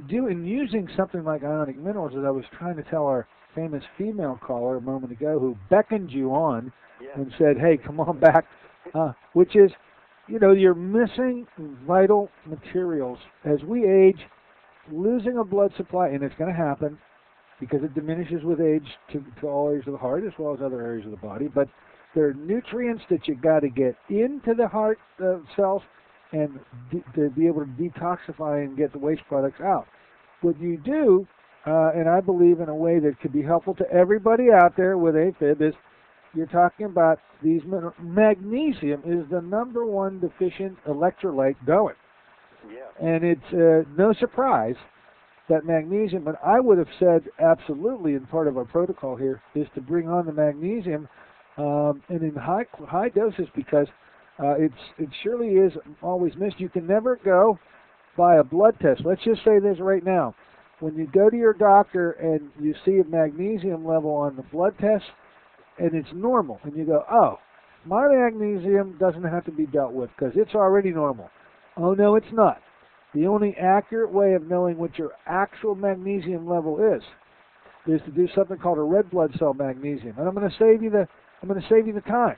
using something like ionic minerals, as I was trying to tell our famous female caller a moment ago, who beckoned you on and said, "Hey, come on back," which is, you know, you're missing vital materials as we age. Losing a blood supply, and it's going to happen because it diminishes with age to all areas of the heart as well as other areas of the body. But there are nutrients that you got to get into the heart cells and to be able to detoxify and get the waste products out. What you do, and I believe in a way that could be helpful to everybody out there with AFib, is you're talking about these minerals. Magnesium is the #1 deficient electrolyte going. Yeah. And it's no surprise that magnesium, but I would have said absolutely in part of our protocol here is to bring on the magnesium and in high doses because it surely is always missed. You can never go by a blood test. Let's just say this right now. When you go to your doctor and you see a magnesium level on the blood test and it's normal, and you go, oh, my magnesium doesn't have to be dealt with because it's already normal. Oh, no, it's not. The only accurate way of knowing what your actual magnesium level is to do something called a red blood cell magnesium. And I'm going to save you the time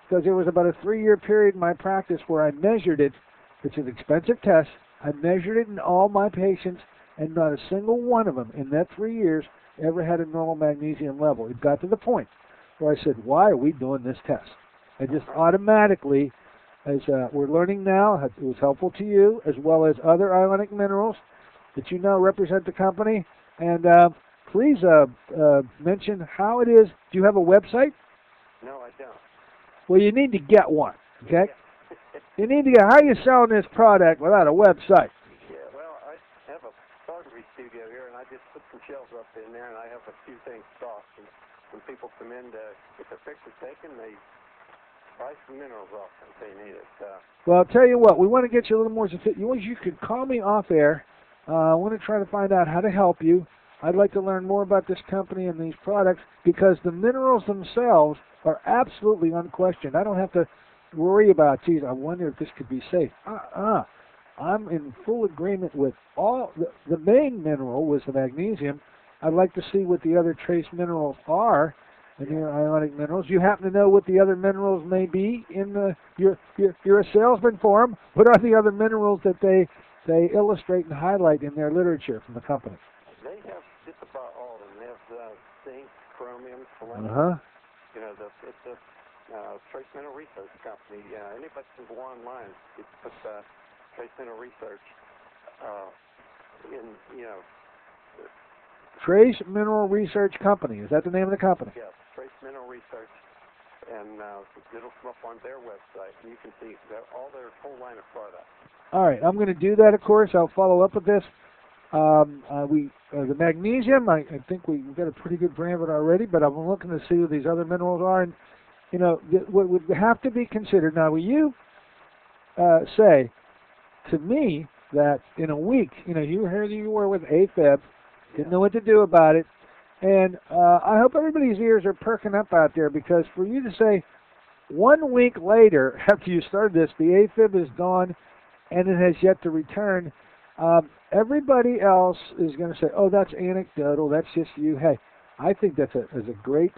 because there was about a 3-year period in my practice where I measured it. It's an expensive test. I measured it in all my patients, and not a single one of them in that 3 years ever had a normal magnesium level. It got to the point where I said, why are we doing this test? I just automatically, as we're learning now, it was helpful to you, as well as other ionic minerals that you know represent the company. And please mention how it is. Do you have a website? No, I don't. Well, you need to get one, okay? You need to get, how are you selling this product without a website? Yeah, well, I have a photography studio here, and I just put some shelves up in there, and I have a few things stocked. And when people come in to get their pictures taken, they buy some minerals off if they need it. Well, I'll tell you what, we want to get you a little more sophisticated. You could call me off air. I want to try to find out how to help you. I'd like to learn more about this company and these products because the minerals themselves are absolutely unquestioned. I don't have to worry about, geez, I wonder if this could be safe. I'm in full agreement with all. The main mineral was the magnesium. I'd like to see what the other trace minerals are and your ionic minerals. You happen to know what the other minerals may be in the, you're a salesman for them. What are the other minerals that they illustrate and highlight in their literature from the company? They have just about all of them. They have zinc, chromium, selenium. You know, it's a trace mineral research company. Anybody can go online. You put trace mineral research in, you know. Trace Mineral Research Company. Is that the name of the company? Yes, Trace Mineral Research. And it'll come up on their website. And you can see all their whole line of products. All right. I'm going to do that, of course. I'll follow up with this. The magnesium, I think we've got a pretty good brand of it already, but I'm looking to see what these other minerals are. And, you know, what would have to be considered. Now, will you say to me that in a week, you know, here you were with AFib, didn't know what to do about it, and I hope everybody's ears are perking up out there because for you to say 1 week later after you started this, the AFib is gone and it has yet to return, everybody else is going to say, oh, that's anecdotal, that's just you. Hey, I think that's a great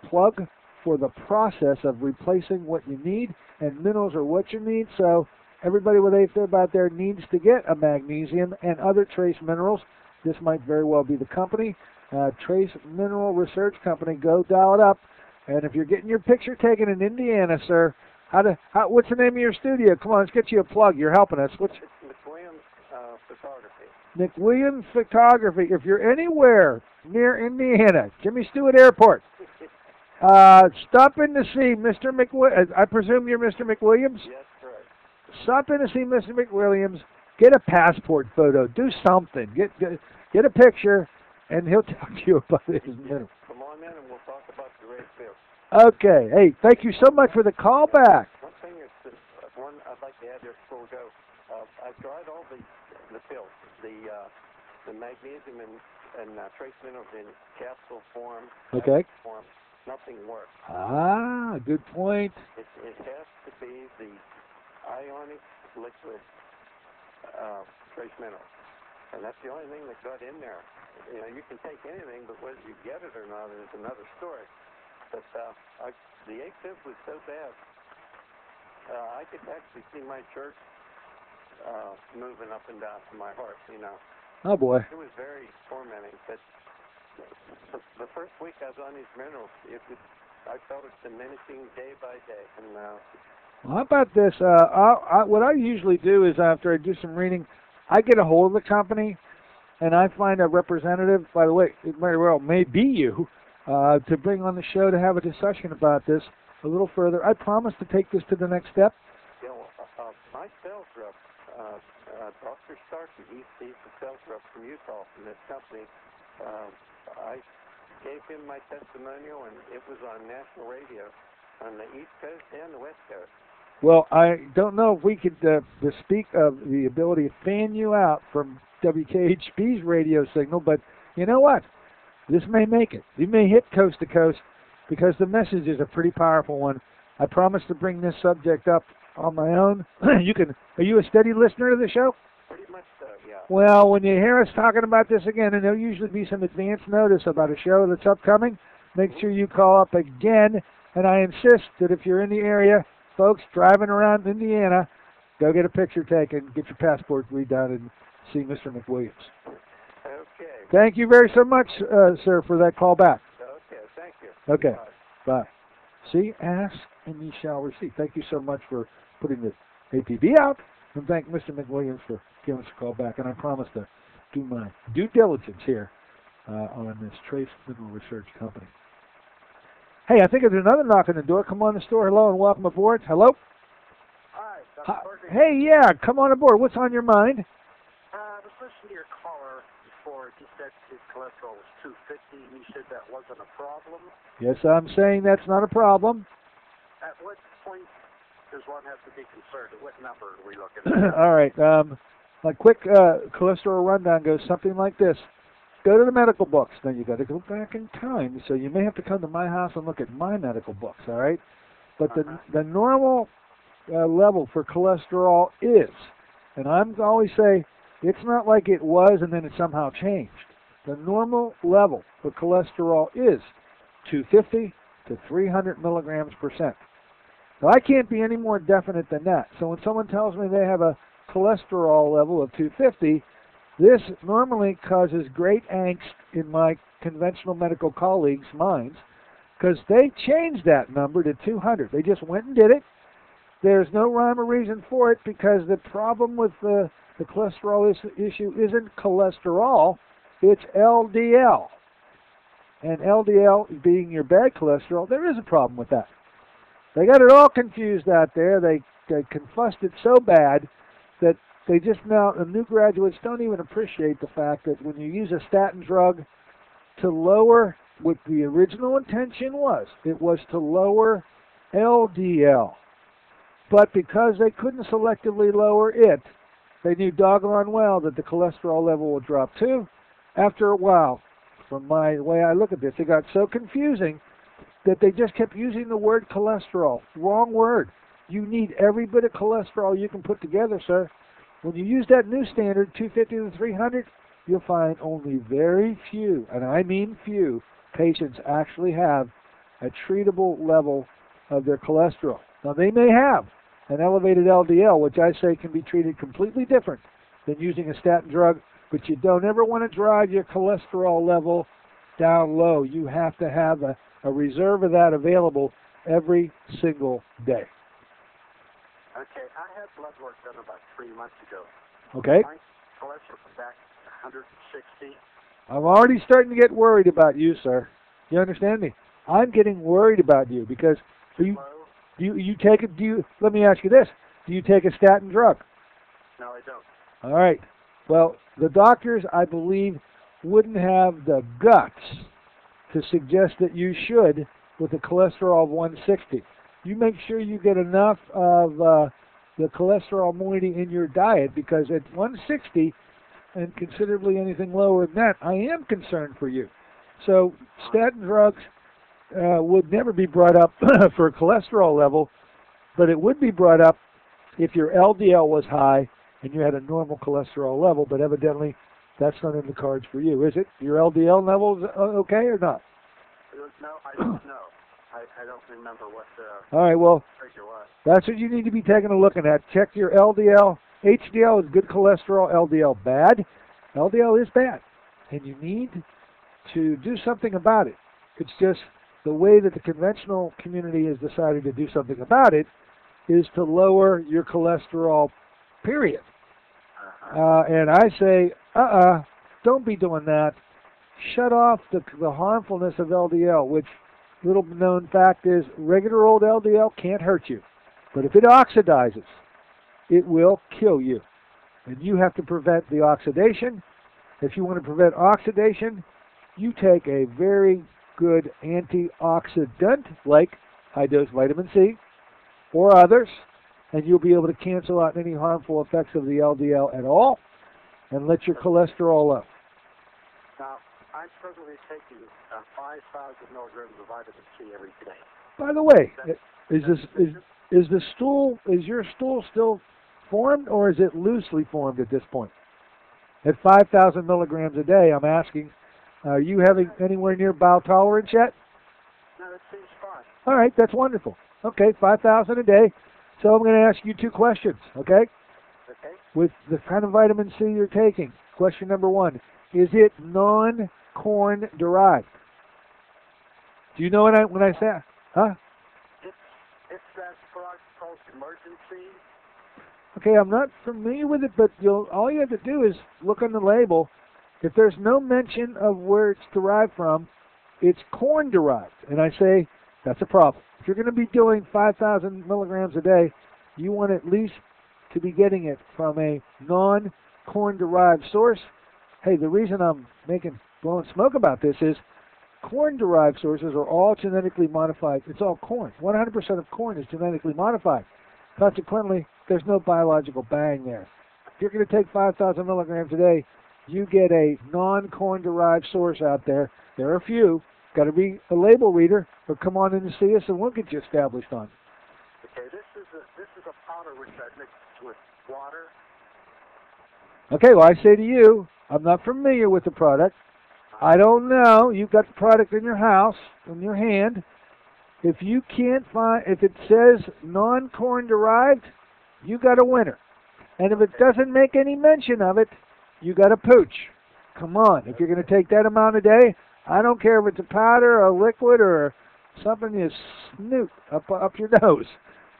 plug for the process of replacing what you need, and minerals are what you need. So everybody with AFib out there needs to get a magnesium and other trace minerals. This might very well be the company, Trace Mineral Research Company. Go dial it up. And if you're getting your picture taken in Indiana, sir, what's the name of your studio? Come on, let's get you a plug. You're helping us. It's McWilliams Photography. McWilliams Photography. If you're anywhere near Indiana, Jimmy Stewart Airport, stop in to see Mr. McWilliams. I presume you're Mr. McWilliams? Yes, correct. Stop in to see Mr. McWilliams. Get a passport photo. Do something. Get a picture, and he'll talk to you about his minerals. Come on in, and we'll talk about the red field. Okay. Hey, thank you so much for the call back. One thing is, one I'd like to add there before we go. I've tried all the pills, the magnesium and trace minerals in capsule form. Okay. Form. Nothing works. Ah, good point. It has to be the ionic liquid trace minerals. And that's the only thing that got in there. You know, you can take anything, but whether you get it or not is another story. But the AFib was so bad, I could actually see my church moving up and down to my heart, you know. Oh, boy. It was very tormenting. But the first week I was on these minerals, I felt it diminishing day by day. And well, how about this? What I usually do is after I do some reading, I get a hold of the company, and I find a representative. By the way, it very well may be you, to bring on the show to have a discussion about this a little further. I promise to take this to the next step. Yeah, well, My sales rep, Dr. Starkey, he's the sales rep from Utah from this company. I gave him my testimonial, and it was on national radio on the East Coast and the West Coast. Well, I don't know if we could speak of the ability to fan you out from WKHB's radio signal, but you know what? This may make it. You may hit coast to coast because the message is a pretty powerful one. I promise to bring this subject up on my own. Are you a steady listener to the show? Pretty much so, yeah. Well, when you hear us talking about this again, and there'll usually be some advance notice about a show that's upcoming, make sure you call up again. And I insist that if you're in the area, folks driving around Indiana, go get a picture taken, get your passport redone, and see Mr. McWilliams. Okay. Thank you very so much, sir, for that call back. Okay, thank you. Okay, bye. See, ask and ye shall receive. Thank you so much for putting the APB out, and thank Mr. McWilliams for giving us a call back. And I promise to do my due diligence here on this Trace Mineral Research Company. Hey, I think there's another knock on the door. Come on the store. Hello and welcome aboard. Hello? Hi, Dr. Courtney. Hey, yeah, come on aboard. What's on your mind? I was listening to your caller before. He said his cholesterol was 250, and he said that wasn't a problem. Yes, I'm saying that's not a problem. At what point does one have to be concerned? At what number are we looking at? All right. My quick cholesterol rundown goes something like this. Go to the medical books. Now, you got to go back in time, so you may have to come to my house and look at my medical books, all right? But the normal level for cholesterol is, and I'm always say, it's not like it was and then it somehow changed. The normal level for cholesterol is 250 to 300 milligrams percent. Now, I can't be any more definite than that. So when someone tells me they have a cholesterol level of 250, this normally causes great angst in my conventional medical colleagues' minds because they changed that number to 200. They just went and did it. There's no rhyme or reason for it because the problem with the cholesterol issue isn't cholesterol, it's LDL. And LDL being your bad cholesterol, there is a problem with that. They got it all confused out there. They confussed it so bad that they just now, the new graduates don't even appreciate the fact that when you use a statin drug to lower what the original intention was, it was to lower LDL. But because they couldn't selectively lower it, they knew doggone well that the cholesterol level would drop too. After a while, from my way I look at this, it got so confusing that they just kept using the word cholesterol. Wrong word. You need every bit of cholesterol you can put together, sir. When you use that new standard, 250 to 300, you'll find only very few, and I mean few, patients actually have a treatable level of their cholesterol. Now, they may have an elevated LDL, which I say can be treated completely different than using a statin drug, but you don't ever want to drive your cholesterol level down low. You have to have a reserve of that available every single day. Okay, I had blood work done about 3 months ago. Okay. My cholesterol was back 160. I'm already starting to get worried about you, sir. You understand me? I'm getting worried about you because you take it. Let me ask you this: do you take a statin drug? No, I don't. All right. Well, the doctors, I believe, wouldn't have the guts to suggest that you should with a cholesterol of 160. You make sure you get enough of the cholesterol moiety in your diet because at 160 and considerably anything lower than that, I am concerned for you. So statin drugs would never be brought up for a cholesterol level, but it would be brought up if your LDL was high and you had a normal cholesterol level, but evidently that's not in the cards for you, is it? Your LDL level is okay or not? No, I don't know. I don't remember what the All right, well, figure was. That's what you need to be taking a look at. Check your LDL. HDL is good cholesterol, LDL bad. LDL is bad, and you need to do something about it. It's just the way that the conventional community has decided to do something about it is to lower your cholesterol, period. And I say, don't be doing that. Shut off the harmfulness of LDL, which little known fact is regular old LDL can't hurt you. But if it oxidizes it will kill you. And you have to prevent the oxidation. If you want to prevent oxidation, you take a very good antioxidant like high-dose vitamin C or others, and you'll be able to cancel out any harmful effects of the LDL at all and let your cholesterol up. Now, I'm presently taking 5,000 milligrams of vitamin C every day. By the way, is your stool still formed, or is it loosely formed at this point? At 5,000 milligrams a day, I'm asking, are you having anywhere near bowel tolerance yet? No, it seems fine. All right, that's wonderful. Okay, 5,000 a day. So I'm going to ask you two questions, okay? Okay. With the kind of vitamin C you're taking. Question number one, is it non-corn derived? Do you know when I say, huh? It's that product called Emergency. Okay, I'm not familiar with it, but all you have to do is look on the label. If there's no mention of where it's derived from, it's corn derived. And I say, that's a problem. If you're going to be doing 5,000 milligrams a day, you want at least to be getting it from a non-corn derived source. Hey, the reason I'm blowing smoke about this is corn derived sources are all genetically modified. It's all corn. 100% of corn is genetically modified. Consequently, there's no biological bang there. If you're going to take 5,000 milligrams a day, you get a non-corn derived source out there. There are a few. Got to be a label reader, or come on in and see us, and we'll get you established on. Okay, this is a powder which I mix with water. Okay, well, I say to you, I'm not familiar with the product. I don't know. You've got the product in your house, in your hand. If you can't find, if it says non-corn derived, you got a winner. And if it doesn't make any mention of it, you got a pooch. Come on, if you're going to take that amount a day, I don't care if it's a powder, a liquid, or something you snoot up your nose.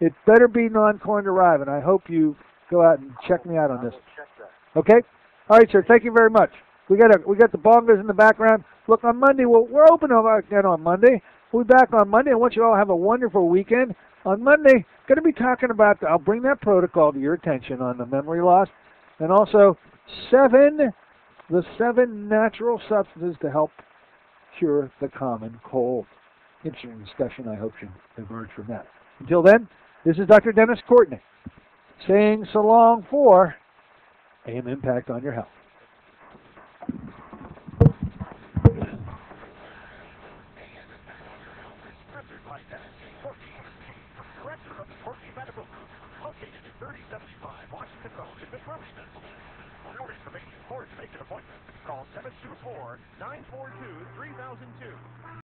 It better be non-corn derived, and I hope you go out and check me out on this. Check that. Okay? All right, sir. Thank you very much. We got the bongos in the background. Look, on Monday, we're open again on Monday. We'll be back on Monday. I want you all to have a wonderful weekend. On Monday, going to be talking about, I'll bring that protocol to your attention on the memory loss, and also the seven natural substances to help cure the common cold. Interesting discussion. I hope you emerge from that. Until then, this is Dr. Dennis Courtney saying so long for AM Impact on your health. Director of the Courtney Medical Group, located at 3075 Washington Road in McMurray. For more information or to make an appointment, call 724-942-3002.